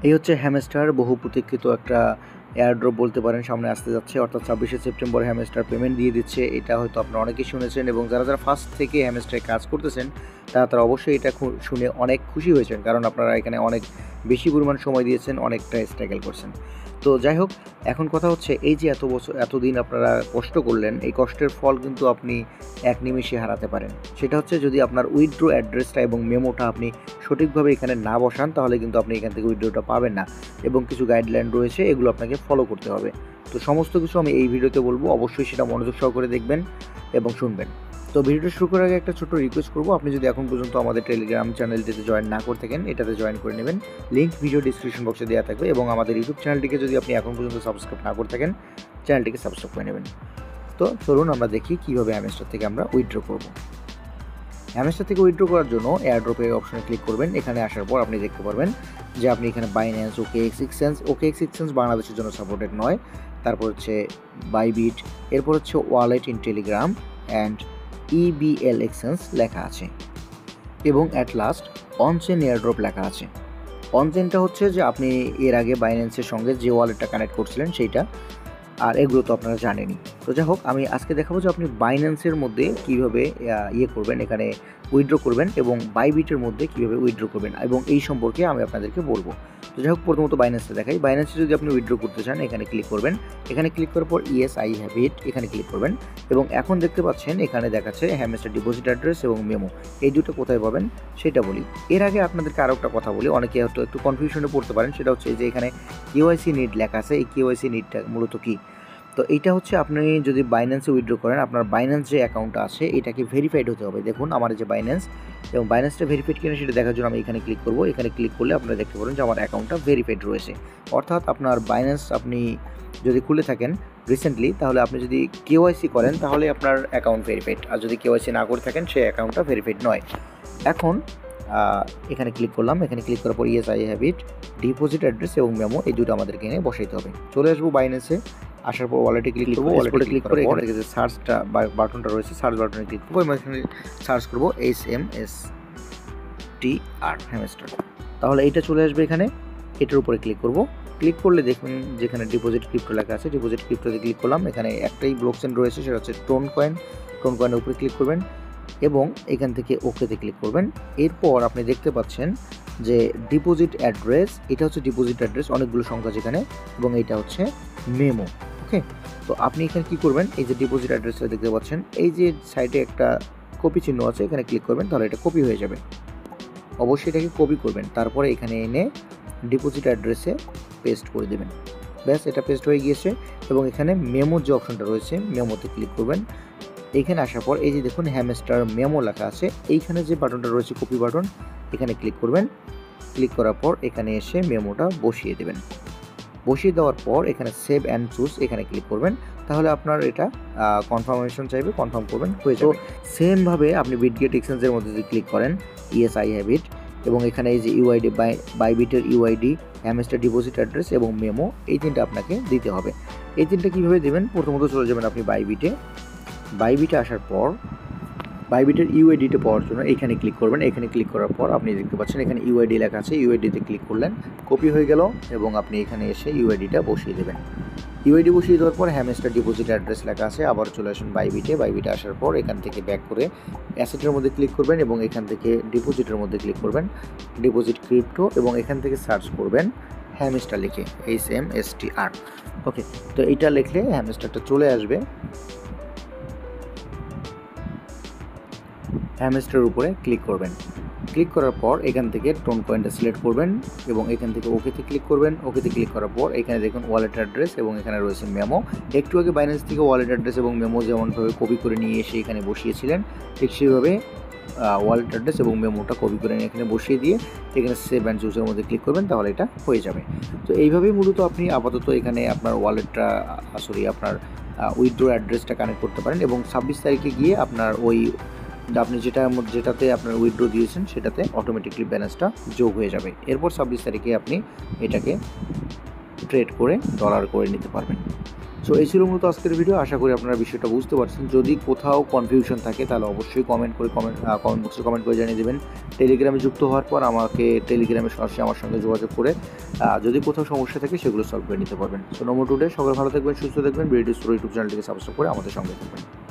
এই হচ্ছে হ্যামস্টার বহু প্রতীক্ষিত একটা এয়ারড্রপ বলতে পারেন, সামনে আসতে যাচ্ছে। অর্থাৎ 26শে সেপ্টেম্বর হ্যামস্টার পেমেন্ট দিয়ে দিচ্ছে। এটা হয়তো আপনারা অনেকেই শুনেছেন, এবং যারা ফার্স্ট থেকে হ্যামস্টারে কাজ করতেছেন তারা অবশ্যই এটা শুনে অনেক খুশি হয়েছেন, কারণ আপনারা এখানে অনেক বেশি পরিমাণ সময় দিয়েছেন, অনেকটা স্ট্রাগল করছেন। তো যাই হোক, এখন কথা হচ্ছে এই যে এতদিন আপনারা কষ্ট করলেন, এই কষ্টের ফল কিন্তু আপনি এক নিমেষে হারাতে পারেন। সেটা হচ্ছে যদি আপনার উইথড্র অ্যাড্রেসটা এবং মেমোটা আপনি সঠিকভাবে এখানে না বসান, তাহলে কিন্তু আপনি এখান থেকে উইথড্রটা পাবেন না, এবং কিছু গাইডলাইন রয়েছে, এগুলো আপনাকে ফলো করতে হবে। তো সমস্ত কিছু আমি এই ভিডিওতে বলবো, অবশ্যই সেটা মনোযোগ সহকারে দেখবেন এবং শুনবেন। তো ভিডিওটা শুরু করার আগে একটা ছোট্ট রিকোয়েস্ট করবো, আপনি যদি এখন পর্যন্ত আমাদের টেলিগ্রাম চ্যানেলটিতে জয়েন না করে থাকেন, এটাতে জয়েন করে নেবেন। লিঙ্ক ভিডিও ডিসক্রিপশন বক্সে দেওয়া থাকবে, এবং আমাদের ইউটিউব চ্যানেলটিকে যদি আপনি এখন পর্যন্ত সাবস্ক্রাইব না করে থাকেন, চ্যানেলটিকে সাবস্ক্রাইব করে নেবেন। তো চলুন আমরা দেখি কীভাবে হ্যামস্টার থেকে আমরা উইথড্র করব। হ্যামস্টার থেকে উইথড্র করার জন্য এয়ারড্রপের অপশনে ক্লিক করবেন। এখানে আসার পর আপনি দেখতে পারবেন যে আপনি এখানে বাইন্যান্স, OKX এক্সচেঞ্জ বাংলাদেশের জন্য সাপোর্টেড নয়। তারপর হচ্ছে বাইবিট, এরপর হচ্ছে wallet in Telegram and EBL exchange লেখা আছে, এবং অ্যাট লাস্ট অনচেন এয়ারড্রপ লেখা আছে। অনচেনটা হচ্ছে যে আপনি এর আগে বাইন্যান্সের সঙ্গে যে ওয়ালেটটা কানেক্ট করছিলেন সেইটা, আর এগুলো তো আপনারা জানেনই। তো যাই হোক, আমি আজকে দেখাবো যে আপনি বাইন্যান্সের মধ্যে কীভাবে করবেন, এখানে উইথড্র করবেন, এবং বাইবিটের মধ্যে কীভাবে উইথড্র করবেন, এবং এই সম্পর্কে আমি আপনাদেরকে বলবো। তো যাই হোক, প্রথমত বাইন্যান্সে দেখাই। বাইন্যান্সে যদি আপনি উইথড্র করতে চান, এখানে ক্লিক করবেন। এখানে ক্লিক করার পর ইয়েস আই হ্যাভ ইট এখানে ক্লিক করবেন, এবং এখন দেখতে পাচ্ছেন এখানে দেখাচ্ছে হ্যামস্টার ডিপোজিট অ্যাড্রেস এবং মেমো। এই দুটো কোথায় পাবেন সেটা বলি। এর আগে আপনাদেরকে আরও একটা কথা বলি, অনেকে হয়তো একটু কনফিউশনে পড়তে পারেন। সেটা হচ্ছে যে এখানে KYC নিড লেখা আছে। এই KYC নিডটা মূলত কী? তো এইটা হচ্ছে আপনি যদি বাইন্যান্সে উইথড্র করেন, আপনার বাইন্যান্স যে অ্যাকাউন্টটা আছে এটাকে ভেরিফাইড হতে হবে। দেখুন আমার যে বাইন্যান্স, এবং বাইন্যান্সটা ভেরিফাইড কিনা সেটা দেখার জন্য আমি এখানে ক্লিক করব। এখানে ক্লিক করলে আপনারা দেখতে পারেন যে আমার অ্যাকাউন্টটা ভেরিফাইড রয়েছে। অর্থাৎ আপনার বাইন্যান্স আপনি যদি খুলে থাকেন রিসেন্টলি, তাহলে আপনি যদি KYC করেন তাহলে আপনার অ্যাকাউন্ট ভেরিফাইড, আর যদি KYC না করে থাকেন সেই অ্যাকাউন্টটা ভেরিফাইড নয়। এখন এখানে ক্লিক করলাম। এখানে ক্লিক করার পর yes I have it, deposit address এবং মেমো এই দুটো আমাদেরকে এনে বসাইতে হবে। চলে আসবো বাইন্যান্সে, আসার পর ওয়ালেটে ক্লিক করবো। ওয়ালেটে ক্লিক করে এখান থেকে যে সার্চটা বাটনটা রয়েছে, সার্চ বাটনে ক্লিক করবো, এবং এখানে সার্চ করবো HMSTR হ্যামস্টার। তাহলে এইটা চলে আসবে এখানে, এটার উপরে ক্লিক করব। ক্লিক করলে দেখবেন যেখানে ডিপোজিট ক্রিপ্টো লেখা আছে, ডিপোজিট ক্রিপ্টোতে ক্লিক করলাম। এখানে একটাই ব্লকচেন রয়েছে, সেটা হচ্ছে টোন কয়েন। টোন কয়েনের উপরে ক্লিক করবেন, এবং এখান থেকে ওকেতে ক্লিক করবেন। এরপর আপনি দেখতে পাচ্ছেন যে ডিপোজিট অ্যাড্রেস, এটা হচ্ছে ডিপোজিট অ্যাড্রেস, অনেকগুলো সংখ্যা যেখানে, এবং এইটা হচ্ছে মেমো। ওকে, তো আপনি এখানে কি করবেন, এই যে ডিপোজিট অ্যাড্রেসটা দেখতে পাচ্ছেন, এই যে সাইডে একটা কপি চিহ্ন আছে, এখানে ক্লিক করবেন, তাহলে এটা কপি হয়ে যাবে। অবশ্যই এটাকে কপি করবেন, তারপরে এখানে এনে ডিপোজিট অ্যাড্রেসে পেস্ট করে দেবেন। ব্যাস, এটা পেস্ট হয়ে গিয়েছে। এবং এখানে মেমোর যে অপশনটা রয়েছে, মেমোতে ক্লিক করবেন। এইখানে আসার পর এই যে দেখুন হ্যামস্টার মেমো লেখা আছে, এইখানে যে বাটনটা রয়েছে কপি বাটন, এখানে ক্লিক করবেন। ক্লিক করার পর এখানে এসে মেমোটা বসিয়ে দেবেন। বসিয়ে দেওয়ার পর এখানে সেভ অ্যান্ড চুজ এখানে ক্লিক করবেন, তাহলে আপনার এটা কনফার্মেশন চাইবে, কনফার্ম করবেন, হয়ে যাবে। সেমভাবে আপনি বিটগেট এক্সচেঞ্জের মধ্যে যদি ক্লিক করেন, ইয়েস আই হ্যাভ ইট, এবং এখানে এই যে ইউআইডি বাইবিটের ইউআইডি, হ্যামস্টার ডিপোজিট অ্যাড্রেস এবং মেমো, এই তিনটা আপনাকে দিতে হবে। এই তিনটা কীভাবে দেবেন, প্রথমত চলে যাবেন আপনি বাইবিটে আসার পর বাইবিটের ইউআইডিটা পাওয়ার জন্য এখানে ক্লিক করবেন। এখানে ক্লিক করার পর আপনি দেখতে পাচ্ছেন এখানে ইউআইডি লেখা আছে, ইউআইডিতে ক্লিক করলেন, কপি হয়ে গেল, এবং আপনি এখানে এসে ইউআইডিটা বসিয়ে দেবেন। ইউআইডি বসিয়ে দেওয়ার পর হ্যামস্টার ডিপোজিট অ্যাড্রেস লেখা আছে, আবার চলে আসুন বাইবিটে আসার পর এখান থেকে ব্যাক করে অ্যাসেটের মধ্যে ক্লিক করবেন, এবং এখান থেকে ডিপোজিটের মধ্যে ক্লিক করবেন, ডিপোজিট ক্রিপ্টো, এবং এখান থেকে সার্চ করবেন হ্যামস্টার লিখে, HMSTR। ওকে, তো এইটা লিখলে হ্যামস্টারটা চলে আসবে। হ্যামস্টারের উপরে ক্লিক করবেন। ক্লিক করার পর এখান থেকে টোন কয়েনটা সিলেক্ট করবেন, এবং এখান থেকে ওকেতে ক্লিক করবেন। ওকেতে ক্লিক করার পর এখানে দেখুন ওয়ালেট অ্যাড্রেস, এবং এখানে রয়েছে মেমো। একটু আগে বাইন্যান্স থেকে ওয়ালেট অ্যাড্রেস এবং মেমো যেমনভাবে কপি করে নিয়ে এসে এখানে বসিয়েছিলেন, ঠিক সেইভাবে ওয়ালেট অ্যাড্রেস এবং মেমোটা কপি করে নিয়ে এখানে বসিয়ে দিয়ে এখানে সেভ অ্যান্ড চুজের মধ্যে ক্লিক করবেন, তাহলে এটা হয়ে যাবে। তো এইভাবেই মূলত আপনি আপাতত এখানে আপনার ওয়ালেটটা আপনার উইথড্র অ্যাড্রেসটা কানেক্ট করতে পারেন, এবং 26 তারিখে গিয়ে আপনার ওই আপনি যেটাতে আপনার উইথড্র দিয়েছেন সেটাতে অটোমেটিকলি ব্যালেন্সটা যোগ হয়ে যাবে। এরপর 26 তারিখে আপনি এটাকে ট্রেড করে ডলার করে নিতে পারবেন। সো এই ছিল মূলত আজকের ভিডিও। আশা করি আপনারা বিষয়টা বুঝতে পারছেন। যদি কোথাও কনফিউশন থাকে তাহলে অবশ্যই কমেন্ট বক্সে কমেন্ট করে জানিয়ে দেবেন। টেলিগ্রামে যুক্ত হওয়ার পর আমাকে টেলিগ্রামে সরাসরি আমার সঙ্গে যোগাযোগ করে যদি কোথাও সমস্যা থাকে সেগুলো সলভ করে নিতে পারবেন। সো নো মোর টুডে, সবাই ভালো থাকবেন, সুস্থ থাকবেন। বিডি স্টোরি ইউটিউব চ্যানেলটিকে সাবস্ক্রাইব করে আমাদের সঙ্গে থাকবেন।